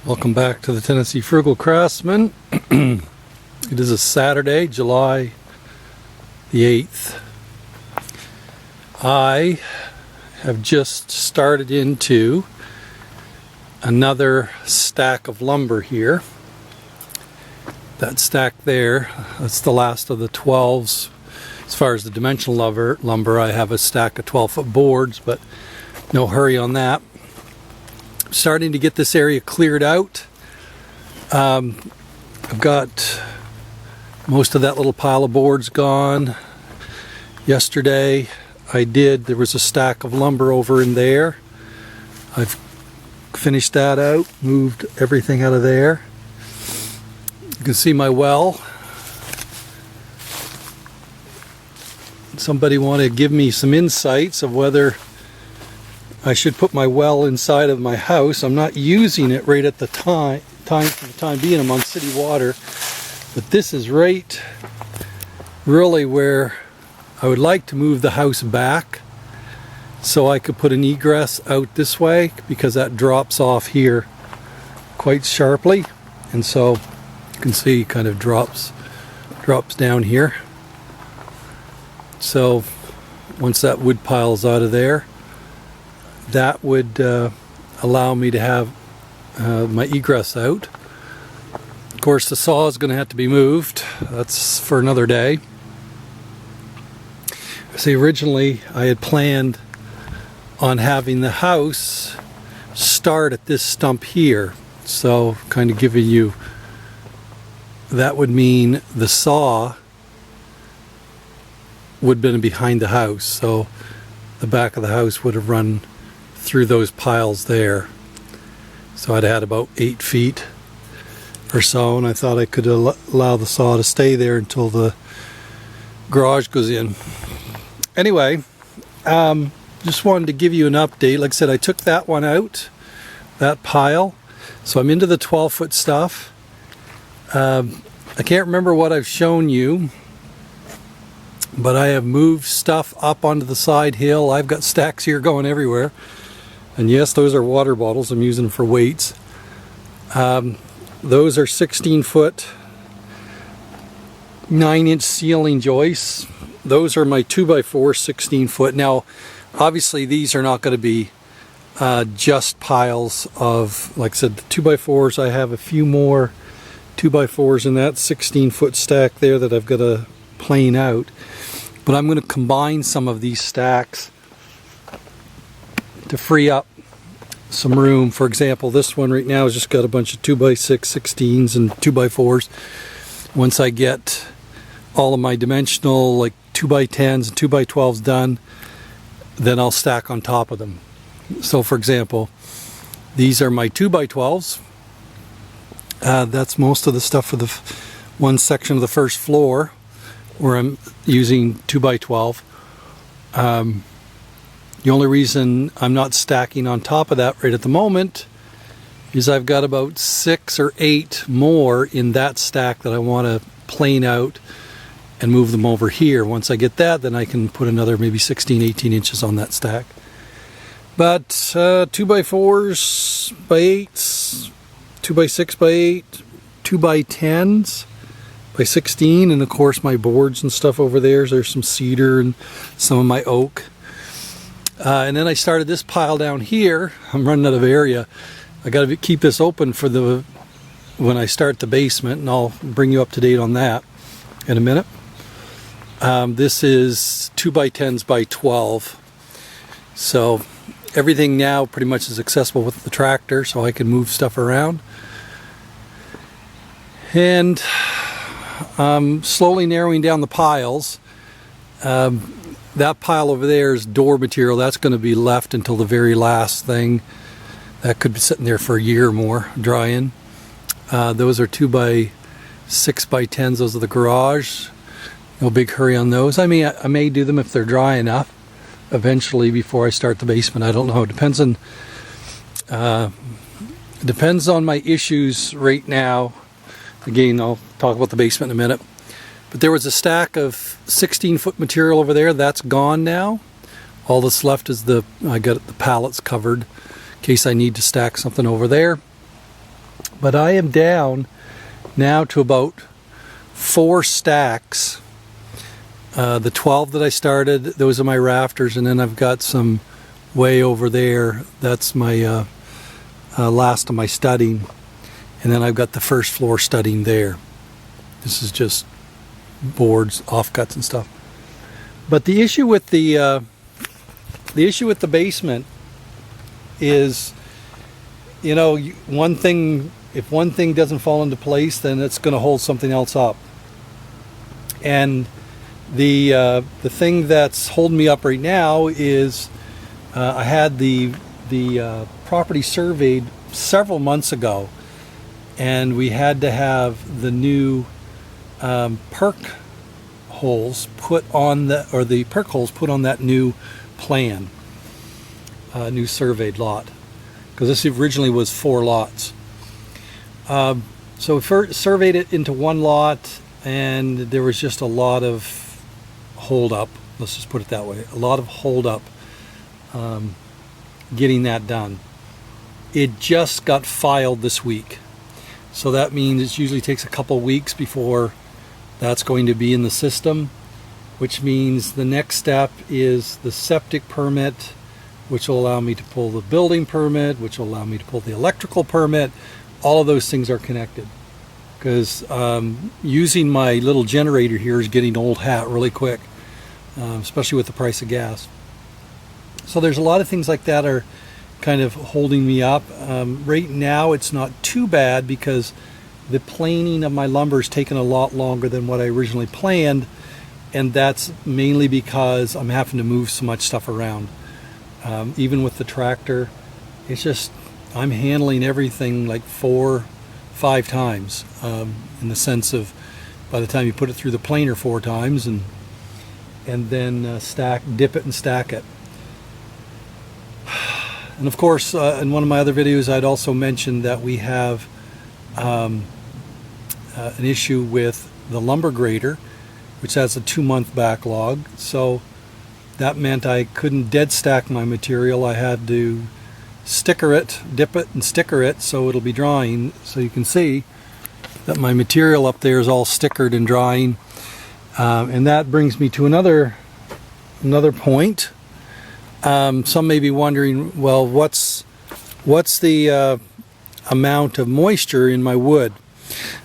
Welcome back to the Tennessee Frugal Craftsman. It is a Saturday, July the 8th. I have just started into another stack of lumber here. That stack there, that's the last of the 12s. As far as the dimensional lumber, I have a stack of 12-foot boards, but no hurry on that. Starting to get this area cleared out. I've got most of that little pile of boards gone. Yesterday there was a stack of lumber over in there. I've finished that out, moved everything out of there. You can see my well. Somebody wanted to give me some insights of whether I should put my well inside of my house. I'm not using it right at the time for the time being. I'm on city water, but this is right really where I would like to move the house back so I could put an egress out this way, because that drops off here quite sharply, and so you can see it kind of drops down here. So once that wood pile's out of there, that would allow me to have my egress out. Of course, the saw is going to have to be moved. That's for another day. See, originally I had planned on having the house start at this stump here. So kind of giving you, that would mean the saw would have been behind the house. So the back of the house would have run through those piles there. So I'd had about 8 feet or so, and I thought I could allow the saw to stay there until the garage goes in. Anyway, just wanted to give you an update. Like I said, I took that one out, that pile, so I'm into the 12-foot stuff. I can't remember what I've shown you, but I have moved stuff up onto the side hill. I've got stacks here going everywhere. And yes, those are water bottles. I'm using them for weights. Those are 16-foot, 9-inch ceiling joists. Those are my 2x4 16-foot. Now, obviously, these are not going to be just piles of, like I said, the 2x4s. I have a few more 2x4s in that 16-foot stack there that I've got to plane out. But I'm going to combine some of these stacks to free up some room. For example, this one right now has just got a bunch of 2x6 16s and 2x4s. Once I get all of my dimensional, like 2x10s and 2x12s done, then I'll stack on top of them. So for example, these are my 2x12s. That's most of the stuff for the one section of the first floor where I'm using 2x12. The only reason I'm not stacking on top of that right at the moment is I've got about 6 or 8 more in that stack that I want to plane out and move them over here. Once I get that, then I can put another maybe 16, 18 inches on that stack. But 2x4s by 8s, 2x6 by 8, 2x10s by 16, and of course my boards and stuff over there. There's some cedar and some of my oak. And then I started this pile down here. I'm running out of area. I got to keep this open for when I start the basement, and I'll bring you up to date on that in a minute. This is 2x10s by 12. So everything now pretty much is accessible with the tractor, so I can move stuff around. And slowly narrowing down the piles. That pile over there is door material. That's going to be left until the very last thing. That could be sitting there for a year or more, drying. Those are 2x6 by 10s. Those are the garage. No big hurry on those. I may do them if they're dry enough eventually before I start the basement. I don't know. It depends on my issues right now. Again, I'll talk about the basement in a minute. But there was a stack of 16-foot material over there. That's gone now. All that's left is I got the pallets covered in case I need to stack something over there. But I am down now to about 4 stacks. The 12 that I started, those are my rafters, and then I've got some way over there. That's my last of my studding, and then I've got the first floor studding there. This is just boards, offcuts, and stuff. But the issue with the basement is, you know, one thing. If one thing doesn't fall into place, then it's going to hold something else up. And the thing that's holding me up right now is I had the property surveyed several months ago, and we had to have the new perk holes put on the perk holes put on that new plan, new surveyed lot, because this originally was 4 lots. So we first surveyed it into 1 lot, and there was just a lot of hold up. Let's just put it that way. A lot of hold up getting that done. It just got filed this week. So that means it usually takes a couple weeks before that's going to be in the system, which means the next step is the septic permit, which will allow me to pull the building permit, which will allow me to pull the electrical permit. All of those things are connected, because using my little generator here is getting old hat really quick, especially with the price of gas. So there's a lot of things like that are kind of holding me up. Right now it's not too bad because the planing of my lumber is taking a lot longer than what I originally planned, and that's mainly because I'm having to move so much stuff around. Even with the tractor, it's just I'm handling everything like 4-5 times, in the sense of by the time you put it through the planer 4 times and then dip it and stack it. And of course, in one of my other videos, I'd also mentioned that we have an issue with the lumber grader, which has a 2-month backlog. So that meant I couldn't dead stack my material. I had to sticker it, dip it and sticker it so it'll be drying. So you can see that my material up there is all stickered and drying. And that brings me to another point. Some may be wondering, well, what's the amount of moisture in my wood?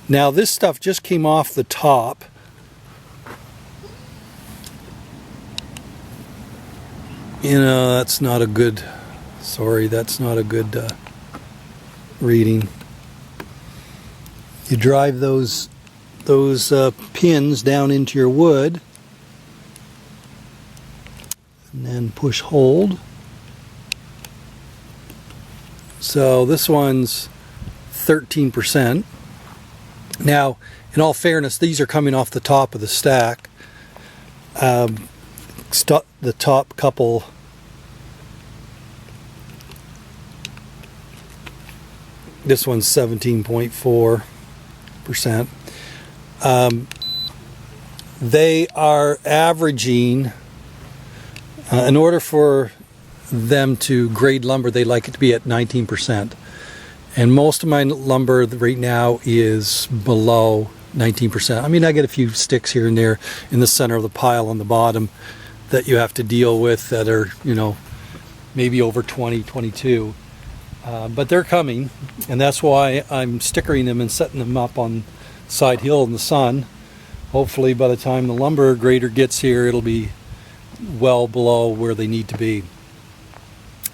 Now this stuff just came off the top. You know, that's not a good, sorry, that's not a good reading. You drive those pins down into your wood and then push hold. So this one's 13%. Now, in all fairness, these are coming off the top of the stack. The top couple, this one's 17.4%. They are averaging, in order for them to grade lumber, they like it to be at 19%. And most of my lumber right now is below 19%. I mean, I get a few sticks here and there in the center of the pile on the bottom that you have to deal with that are, you know, maybe over 20, 22. But they're coming, and that's why I'm stickering them and setting them up on side hill in the sun. Hopefully by the time the lumber grader gets here, it'll be well below where they need to be.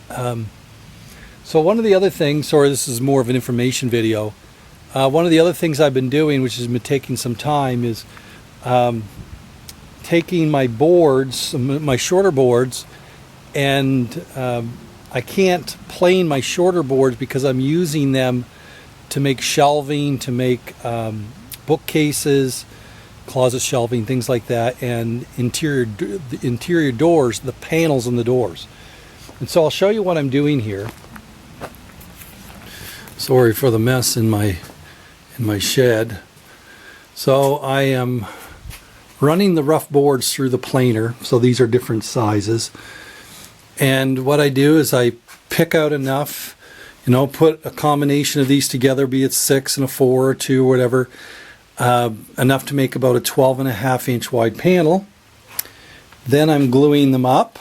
So one of the other things, sorry, this is more of an information video. One of the other things I've been doing, which has been taking some time, is taking my boards, my shorter boards, and I can't plane my shorter boards because I'm using them to make shelving, to make bookcases, closet shelving, things like that, and interior doors, the panels in the doors. And so I'll show you what I'm doing here. Sorry for the mess in my shed. So I am running the rough boards through the planer. So these are different sizes. And what I do is I pick out enough put a combination of these together, be it 6 and a 4 or 2 or whatever, enough to make about a 12.5-inch wide panel. Then I'm gluing them up.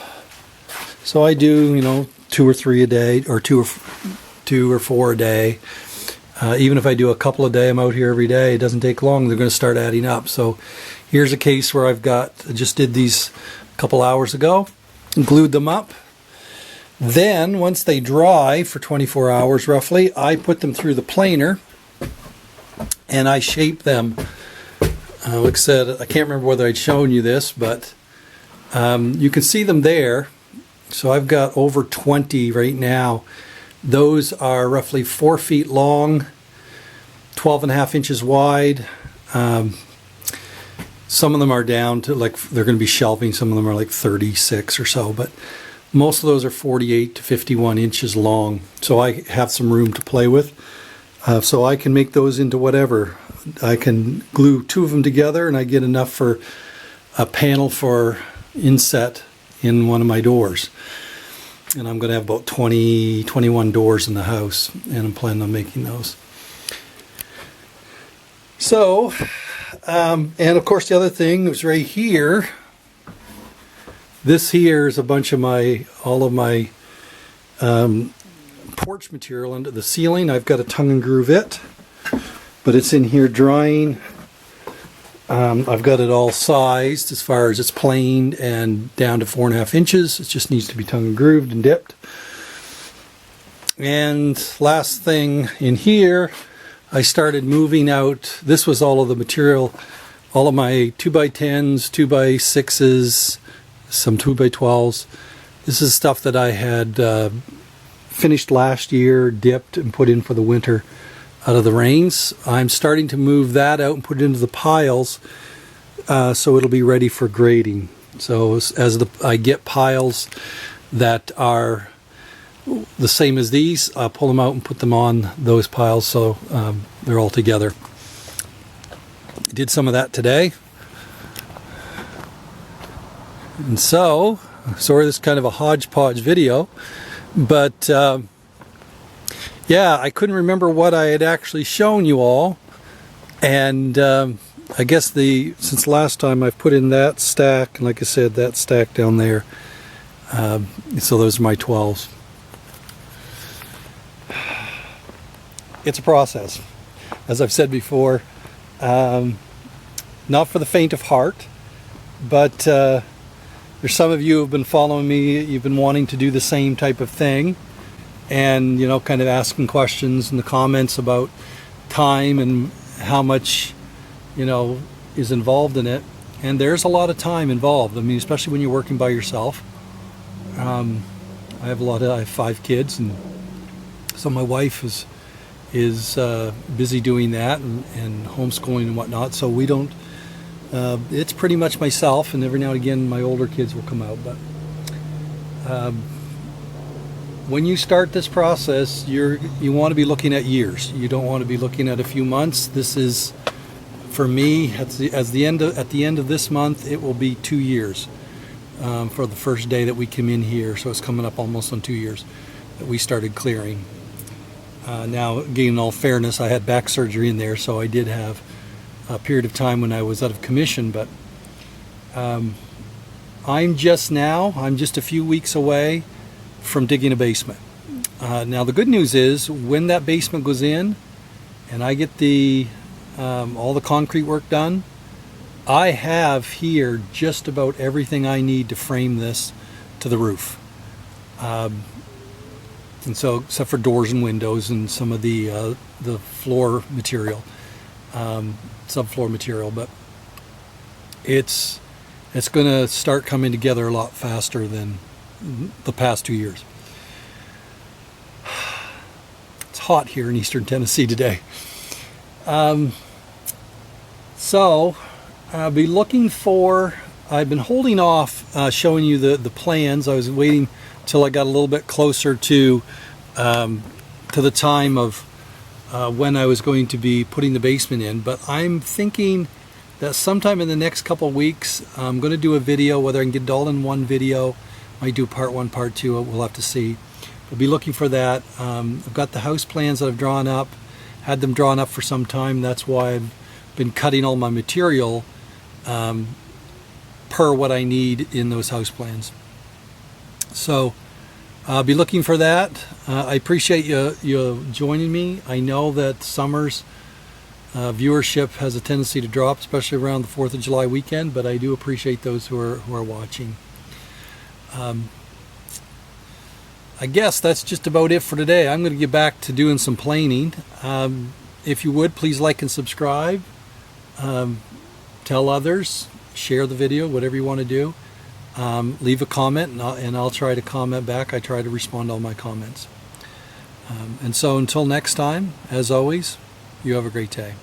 So I do, 2 or 3 a day, or 2 or 4 a day. Even if I do a couple a day, I'm out here every day, it doesn't take long, they're going to start adding up. So here's a case where I just did these a couple hours ago, and glued them up. Then, once they dry for 24 hours roughly, I put them through the planer, and I shape them. Like I said, I can't remember whether I'd shown you this, but you can see them there. So I've got over 20 right now. Those are roughly 4 feet long, 12.5 inches wide. Some of them are down to they're going to be shelving. Some of them are like 36 or so, but most of those are 48 to 51 inches long. So I have some room to play with. So I can make those into whatever. I can glue 2 of them together and I get enough for a panel for inset in one of my doors. And I'm going to have about 21 doors in the house, and I'm planning on making those. So, and of course the other thing was right here. This here is a bunch of all of my porch material under the ceiling. I've got to tongue and groove it, but it's in here drying. I've got it all sized as far as it's planed and down to 4.5 inches. It just needs to be tongue and grooved and dipped. And last thing in here, I started moving out. This was all of the material, all of my 2x10s, 2x6s, some 2x12s. This is stuff that I had finished last year, dipped and put in for the winter out of the rains. I'm starting to move that out and put it into the piles, so it'll be ready for grading. So as I get piles that are the same as these, I'll pull them out and put them on those piles so they're all together. Did some of that today. And so, sorry, this is kind of a hodgepodge video, but yeah, I couldn't remember what I had actually shown you all, and I guess since last time I've put in that stack, and like I said, that stack down there, so those are my 12s. It's a process, as I've said before, not for the faint of heart, but there's some of you who have been following me, you've been wanting to do the same type of thing, and kind of asking questions in the comments about time and how much is involved in it. And there's a lot of time involved. I mean, especially when you're working by yourself. I have 5 kids, and so my wife is busy doing that and homeschooling and whatnot, so we don't it's pretty much myself, and every now and again my older kids will come out. But when you start this process, you want to be looking at years. You don't want to be looking at a few months. This is, for me, at the end of this month, it will be 2 years for the first day that we came in here. So it's coming up almost on 2 years that we started clearing. Now, again, in all fairness, I had back surgery in there, so I did have a period of time when I was out of commission. But I'm just a few weeks away from digging a basement. Now the good news is, when that basement goes in and I get all the concrete work done, I have here just about everything I need to frame this to the roof. And so, except for doors and windows and some of the floor material, subfloor material, but it's going to start coming together a lot faster than the past 2 years. It's hot here in eastern Tennessee today. So I'll be looking I've been holding off showing you the plans. I was waiting till I got a little bit closer to the time of when I was going to be putting the basement in, but I'm thinking that sometime in the next couple weeks I'm going to do a video. Whether I can get it all in one video, might do part 1, part 2, we'll have to see. I'll be looking for that. I've got the house plans that I've drawn up, had them drawn up for some time. That's why I've been cutting all my material per what I need in those house plans. So I'll be looking for that. I appreciate you joining me. I know that summer's viewership has a tendency to drop, especially around the 4th of July weekend, but I do appreciate those who are watching. I guess that's just about it for today. I'm going to get back to doing some planing. If you would, please like and subscribe. Tell others, share the video, whatever you want to do. Leave a comment and I'll try to comment back. I try to respond to all my comments. And so until next time, as always, you have a great day.